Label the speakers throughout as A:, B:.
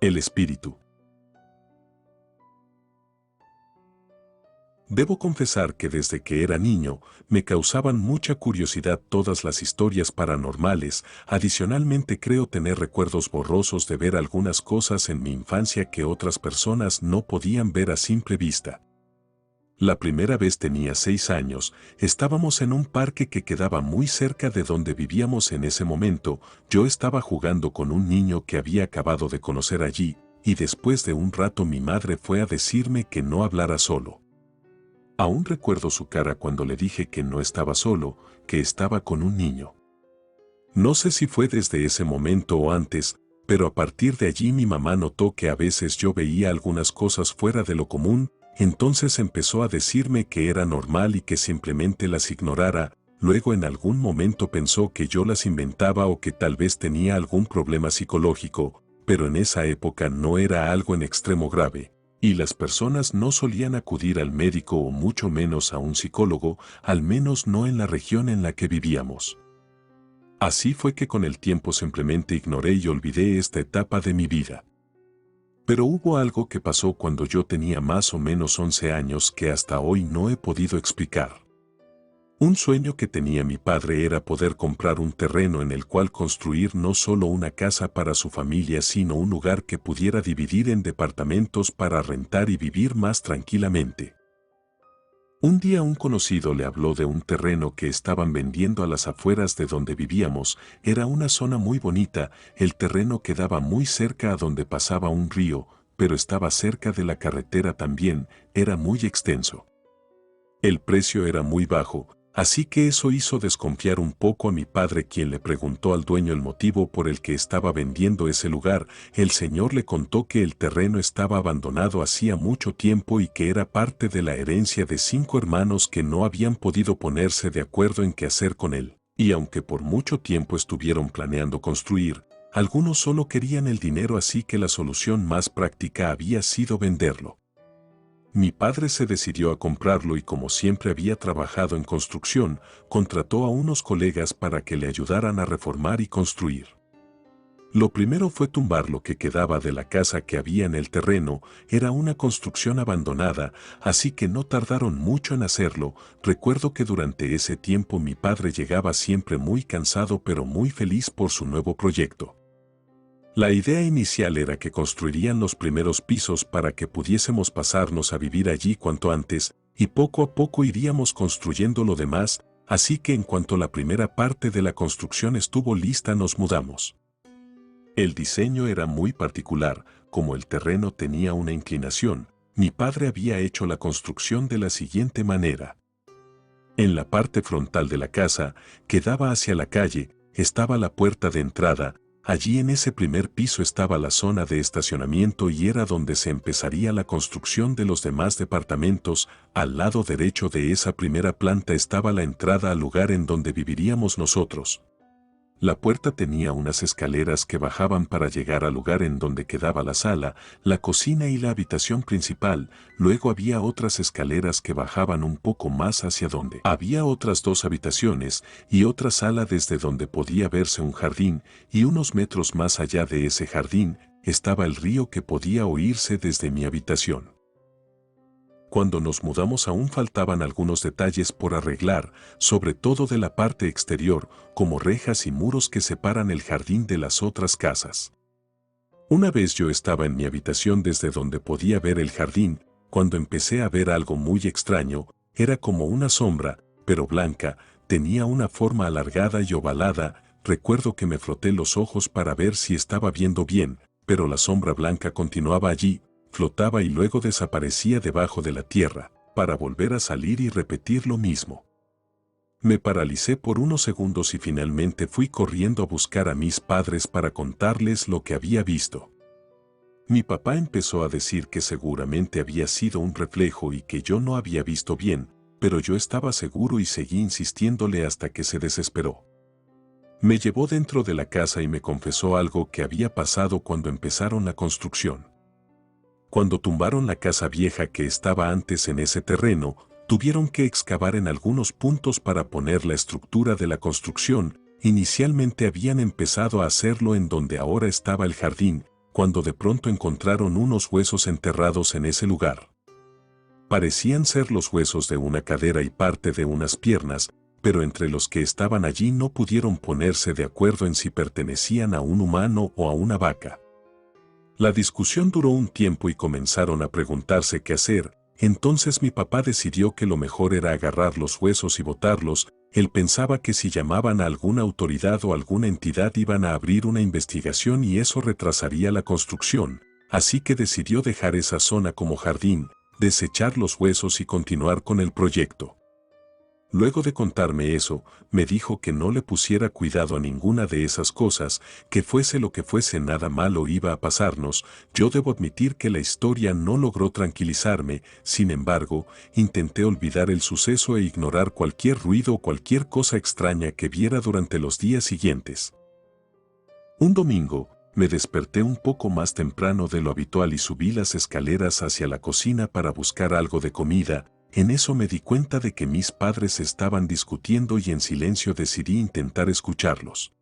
A: El espíritu. Debo confesar que desde que era niño me causaban mucha curiosidad todas las historias paranormales. Adicionalmente creo tener recuerdos borrosos de ver algunas cosas en mi infancia que otras personas no podían ver a simple vista. La primera vez tenía 6 años, estábamos en un parque que quedaba muy cerca de donde vivíamos en ese momento. Yo estaba jugando con un niño que había acabado de conocer allí, y después de un rato mi madre fue a decirme que no hablara solo. Aún recuerdo su cara cuando le dije que no estaba solo, que estaba con un niño. No sé si fue desde ese momento o antes, pero a partir de allí mi mamá notó que a veces yo veía algunas cosas fuera de lo común. Entonces empezó a decirme que era normal y que simplemente las ignorara. Luego en algún momento pensó que yo las inventaba o que tal vez tenía algún problema psicológico, pero en esa época no era algo en extremo grave, y las personas no solían acudir al médico o mucho menos a un psicólogo, al menos no en la región en la que vivíamos. Así fue que con el tiempo simplemente ignoré y olvidé esta etapa de mi vida. Pero hubo algo que pasó cuando yo tenía más o menos 11 años que hasta hoy no he podido explicar. Un sueño que tenía mi padre era poder comprar un terreno en el cual construir no solo una casa para su familia, sino un lugar que pudiera dividir en departamentos para rentar y vivir más tranquilamente. Un día un conocido le habló de un terreno que estaban vendiendo a las afueras de donde vivíamos. Era una zona muy bonita, el terreno quedaba muy cerca a donde pasaba un río, pero estaba cerca de la carretera también, era muy extenso. El precio era muy bajo, así que eso hizo desconfiar un poco a mi padre, quien le preguntó al dueño el motivo por el que estaba vendiendo ese lugar. El señor le contó que el terreno estaba abandonado hacía mucho tiempo y que era parte de la herencia de 5 hermanos que no habían podido ponerse de acuerdo en qué hacer con él. Y aunque por mucho tiempo estuvieron planeando construir, algunos solo querían el dinero, así que la solución más práctica había sido venderlo. Mi padre se decidió a comprarlo y, como siempre había trabajado en construcción, contrató a unos colegas para que le ayudaran a reformar y construir. Lo primero fue tumbar lo que quedaba de la casa que había en el terreno. Era una construcción abandonada, así que no tardaron mucho en hacerlo. Recuerdo que durante ese tiempo mi padre llegaba siempre muy cansado pero muy feliz por su nuevo proyecto. La idea inicial era que construirían los primeros pisos para que pudiésemos pasarnos a vivir allí cuanto antes, y poco a poco iríamos construyendo lo demás, así que en cuanto la primera parte de la construcción estuvo lista nos mudamos. El diseño era muy particular. Como el terreno tenía una inclinación, mi padre había hecho la construcción de la siguiente manera. En la parte frontal de la casa, que daba hacia la calle, estaba la puerta de entrada. Allí en ese primer piso estaba la zona de estacionamiento y era donde se empezaría la construcción de los demás departamentos. Al lado derecho de esa primera planta estaba la entrada al lugar en donde viviríamos nosotros. La puerta tenía unas escaleras que bajaban para llegar al lugar en donde quedaba la sala, la cocina y la habitación principal. Luego había otras escaleras que bajaban un poco más hacia donde había otras 2 habitaciones y otra sala desde donde podía verse un jardín, y unos metros más allá de ese jardín estaba el río que podía oírse desde mi habitación. Cuando nos mudamos aún faltaban algunos detalles por arreglar, sobre todo de la parte exterior, como rejas y muros que separan el jardín de las otras casas. Una vez yo estaba en mi habitación desde donde podía ver el jardín, cuando empecé a ver algo muy extraño. Era como una sombra, pero blanca, tenía una forma alargada y ovalada. Recuerdo que me froté los ojos para ver si estaba viendo bien, pero la sombra blanca continuaba allí, flotaba y luego desaparecía debajo de la tierra, para volver a salir y repetir lo mismo. Me paralicé por unos segundos y finalmente fui corriendo a buscar a mis padres para contarles lo que había visto. Mi papá empezó a decir que seguramente había sido un reflejo y que yo no había visto bien, pero yo estaba seguro y seguí insistiéndole hasta que se desesperó. Me llevó dentro de la casa y me confesó algo que había pasado cuando empezaron la construcción. Cuando tumbaron la casa vieja que estaba antes en ese terreno, tuvieron que excavar en algunos puntos para poner la estructura de la construcción. Inicialmente habían empezado a hacerlo en donde ahora estaba el jardín, cuando de pronto encontraron unos huesos enterrados en ese lugar. Parecían ser los huesos de una cadera y parte de unas piernas, pero entre los que estaban allí no pudieron ponerse de acuerdo en si pertenecían a un humano o a una vaca. La discusión duró un tiempo y comenzaron a preguntarse qué hacer. Entonces mi papá decidió que lo mejor era agarrar los huesos y botarlos. Él pensaba que si llamaban a alguna autoridad o alguna entidad iban a abrir una investigación y eso retrasaría la construcción, así que decidió dejar esa zona como jardín, desechar los huesos y continuar con el proyecto. Luego de contarme eso, me dijo que no le pusiera cuidado a ninguna de esas cosas, que fuese lo que fuese nada malo iba a pasarnos. Yo debo admitir que la historia no logró tranquilizarme, sin embargo, intenté olvidar el suceso e ignorar cualquier ruido o cualquier cosa extraña que viera durante los días siguientes. Un domingo, me desperté un poco más temprano de lo habitual y subí las escaleras hacia la cocina para buscar algo de comida. En eso me di cuenta de que mis padres estaban discutiendo y en silencio decidí intentar escucharlos.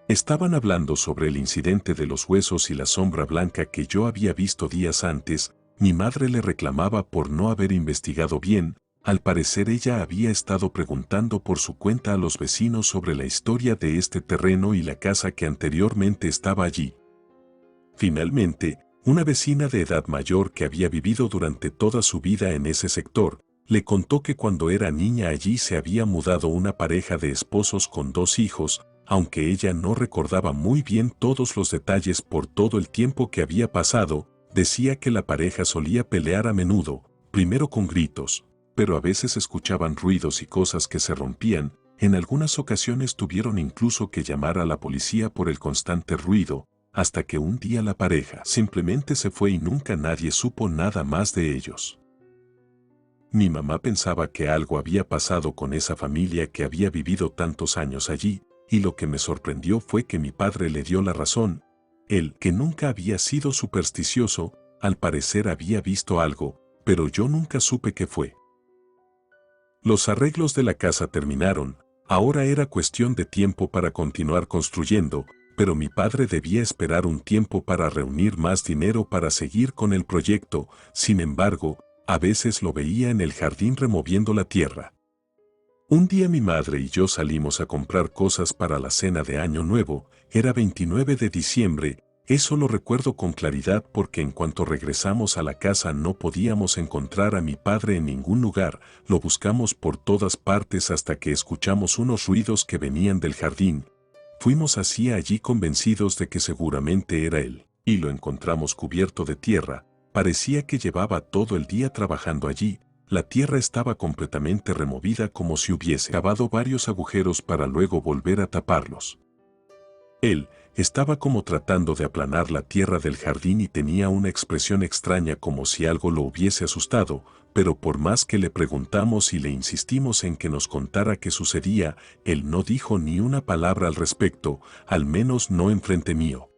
A: Estaban hablando sobre el incidente de los huesos y la sombra blanca que yo había visto días antes. Mi madre le reclamaba por no haber investigado bien. Al parecer ella había estado preguntando por su cuenta a los vecinos sobre la historia de este terreno y la casa que anteriormente estaba allí. Finalmente, una vecina de edad mayor que había vivido durante toda su vida en ese sector, le contó que cuando era niña allí se había mudado una pareja de esposos con 2 hijos, aunque ella no recordaba muy bien todos los detalles por todo el tiempo que había pasado. Decía que la pareja solía pelear a menudo, primero con gritos, pero a veces escuchaban ruidos y cosas que se rompían. En algunas ocasiones tuvieron incluso que llamar a la policía por el constante ruido, hasta que un día la pareja simplemente se fue y nunca nadie supo nada más de ellos. Mi mamá pensaba que algo había pasado con esa familia que había vivido tantos años allí, y lo que me sorprendió fue que mi padre le dio la razón. Él, que nunca había sido supersticioso, al parecer había visto algo, pero yo nunca supe qué fue. Los arreglos de la casa terminaron, ahora era cuestión de tiempo para continuar construyendo, pero mi padre debía esperar un tiempo para reunir más dinero para seguir con el proyecto. Sin embargo, a veces lo veía en el jardín removiendo la tierra. Un día mi madre y yo salimos a comprar cosas para la cena de Año Nuevo. Era 29 de diciembre, eso lo recuerdo con claridad porque en cuanto regresamos a la casa no podíamos encontrar a mi padre en ningún lugar. Lo buscamos por todas partes hasta que escuchamos unos ruidos que venían del jardín. Fuimos hacia allí convencidos de que seguramente era él, y lo encontramos cubierto de tierra. Parecía que llevaba todo el día trabajando allí. La tierra estaba completamente removida como si hubiese cavado varios agujeros para luego volver a taparlos. Él estaba como tratando de aplanar la tierra del jardín y tenía una expresión extraña como si algo lo hubiese asustado, pero por más que le preguntamos y le insistimos en que nos contara qué sucedía, él no dijo ni una palabra al respecto, al menos no enfrente mío.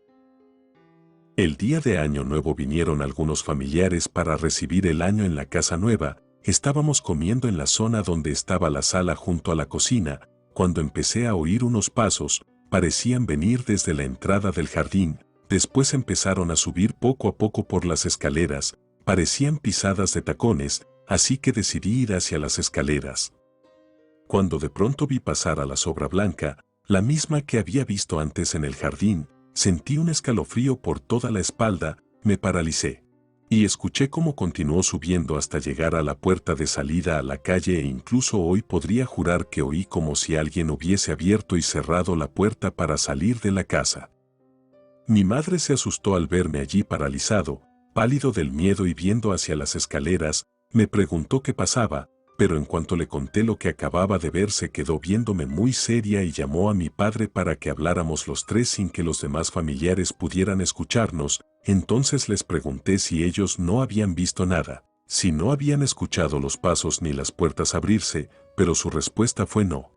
A: El día de Año Nuevo vinieron algunos familiares para recibir el año en la casa nueva. Estábamos comiendo en la zona donde estaba la sala junto a la cocina, cuando empecé a oír unos pasos. Parecían venir desde la entrada del jardín, después empezaron a subir poco a poco por las escaleras, parecían pisadas de tacones, así que decidí ir hacia las escaleras. Cuando de pronto vi pasar a la sobra blanca, la misma que había visto antes en el jardín, sentí un escalofrío por toda la espalda, me paralicé. Y escuché cómo continuó subiendo hasta llegar a la puerta de salida a la calle e incluso hoy podría jurar que oí como si alguien hubiese abierto y cerrado la puerta para salir de la casa. Mi madre se asustó al verme allí paralizado, pálido del miedo y viendo hacia las escaleras. Me preguntó qué pasaba, pero en cuanto le conté lo que acababa de ver se quedó viéndome muy seria y llamó a mi padre para que habláramos los tres sin que los demás familiares pudieran escucharnos. Entonces les pregunté si ellos no habían visto nada, si no habían escuchado los pasos ni las puertas abrirse, pero su respuesta fue no.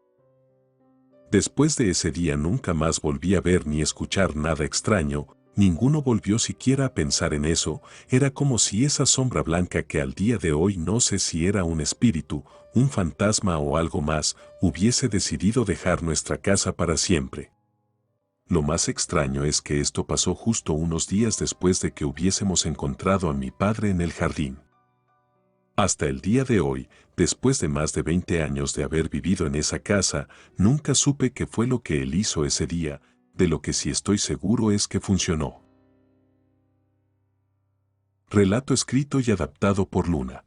A: Después de ese día nunca más volví a ver ni escuchar nada extraño. Ninguno volvió siquiera a pensar en eso. Era como si esa sombra blanca que al día de hoy no sé si era un espíritu, un fantasma o algo más, hubiese decidido dejar nuestra casa para siempre. Lo más extraño es que esto pasó justo unos días después de que hubiésemos encontrado a mi padre en el jardín. Hasta el día de hoy, después de más de 20 años de haber vivido en esa casa, nunca supe qué fue lo que él hizo ese día, de lo que sí estoy seguro es que funcionó. Relato escrito y adaptado por Luna.